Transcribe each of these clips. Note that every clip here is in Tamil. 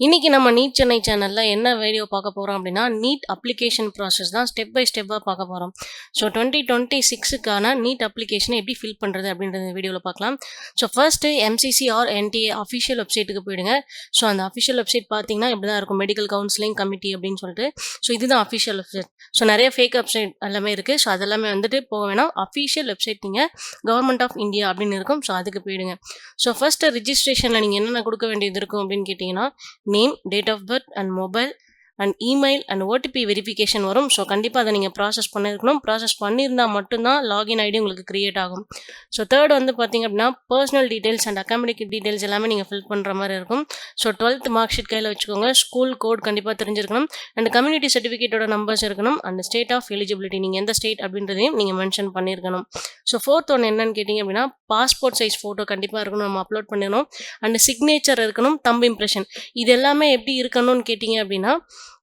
இன்னைக்கு நம்ம நீட் சென்னை சேனல்ல என்ன வீடியோ பார்க்க போறோம் அப்படின்னா, நீட் அப்ளிகேஷன் ப்ராசஸ் தான் ஸ்டெப் பை ஸ்டெப்பா பார்க்க போறோம். ஸோ 2026க்கான நீட் அப்ளிகேஷன எப்படி ஃபில் பண்றது அப்படின்றத வீடியோல பார்க்கலாம். So first MCC or NTA official வெப்சைட்டுக்கு போயிடுங்க. ஸோ அந்த அஃபிஷியல் வெப்சைட் பார்த்தீங்கன்னா இப்படி தான் இருக்கும். மெடிக்கல் கவுன்சிலிங் கமிட்டி அப்படின்னு சொல்லிட்டு. ஸோ இதுதான் அஃபிஷியல் வெப்சைட். ஸோ நிறைய ஃபேக் வெப்சைட் எல்லாமே இருக்கு. ஸோ அதெல்லாமே வந்துட்டு போக வேணாம். அஃபிஷியல் வெப்சைட் நீங்க கவர்மெண்ட் ஆஃப் இந்தியா அப்படின்னு இருக்கும். ஸோ அதுக்கு போயிடுங்க. ஸோ ஃபர்ஸ்ட்டு ரிஜிஸ்ட்ரேஷன்ல நீங்க என்னென்ன கொடுக்க வேண்டியது இருக்கும் அப்படின்னு கேட்டிங்கன்னா, name, date of birth and mobile and email and OTP verification வரும். ஸோ கண்டிப்பாக அதை நீங்கள் ப்ராசஸ் பண்ணியிருக்கணும். ப்ராசஸ் பண்ணியிருந்தால் மட்டும்தான் லாகின் ஐடி உங்களுக்கு கிரியேட் ஆகும். ஸோ தேர்ட் வந்து பார்த்தீங்க அப்படின்னா, personal details and academic details எல்லாமே நீங்கள் ஃபில் பண்ணுற மாதிரி இருக்கும். ஸோ 12th மார்க் ஷீட் கையில் வச்சுக்கோங்க. ஸ்கூல் கோட் கண்டிப்பாக தெரிஞ்சிருக்கணும். அண்ட் கம்யூனிட்டி சர்டிஃபிகேட்டோட நம்பர்ஸ் இருக்கணும். அண்ட் ஸ்டேட் ஆஃப் எலிஜிபிலிட்டி நீங்கள் எந்த ஸ்டேட் அப்படின்றதையும் நீங்கள் மென்ஷன் பண்ணியிருக்கணும். ஸோ ஃபோர்த் ஒன்று என்னன்னு கேட்டிங்க அப்படின்னா, பாஸ்போர்ட் சைஸ் ஃபோட்டோ கண்டிப்பாக இருக்கணும். நம்ம அப்லோட் பண்ணிடணும். அண்ட் சிக்னேச்சர் இருக்கணும். Thumb impression. இது எல்லாமே எப்படி இருக்கணும்னு கேட்டிங்க அப்படின்னா,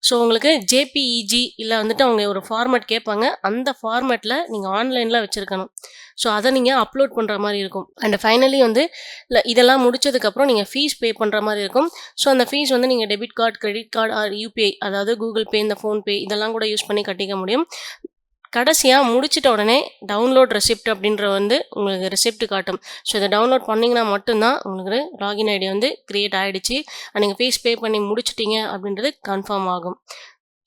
ஸோ உங்களுக்கு ஜேபிஇஜி இல்லை வந்துட்டு அவங்க ஒரு ஃபார்மேட் கேட்பாங்க. அந்த ஃபார்மேட்டில் நீங்கள் ஆன்லைனில் வச்சுருக்கணும். ஸோ அதை நீங்கள் அப்லோட் பண்ணுற மாதிரி இருக்கும். அண்ட் ஃபைனலி வந்து இதெல்லாம் முடிச்சதுக்கப்புறம் நீங்கள் ஃபீஸ் பே பண்ணுற மாதிரி இருக்கும். ஸோ அந்த ஃபீஸ் வந்து நீங்கள் debit card, credit card or UPI, அதாவது கூகுள் பே, இந்த ஃபோன்பே இதெல்லாம் கூட யூஸ் பண்ணி கட்டிக்க முடியும். கடைசியாக முடிச்சிட்ட உடனே டவுன்லோட் ரெசிப்ட் அப்படின்ற வந்து உங்களுக்கு ரெசிப்ட் காட்டும். ஸோ இதை டவுன்லோட் பண்ணிங்கன்னா மட்டும்தான் உங்களுக்கு லாகின் ஐடி வந்து க்ரியேட் ஆகிடுச்சு. நீங்கள் ஃபீஸ் பே பண்ணி முடிச்சிட்டிங்க அப்படின்றது கன்ஃபார்ம் ஆகும்.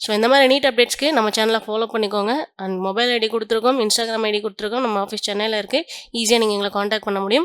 ஸோ இந்த மாதிரி நீட் அப்டேட்ஸ்க்கு நம்ம சேனலை ஃபாலோ பண்ணிக்கோங்க. அண்ட் மொபைல் ஐடி கொடுத்துருக்கோம், இன்ஸ்டாகிராம் ஐடி கொடுத்துருக்கோம். நம்ம ஆஃபீஸ் சென்னையில் இருக்குது. ஈஸியாக நீங்கள் எங்களை காண்டாக்ட் பண்ண முடியும்.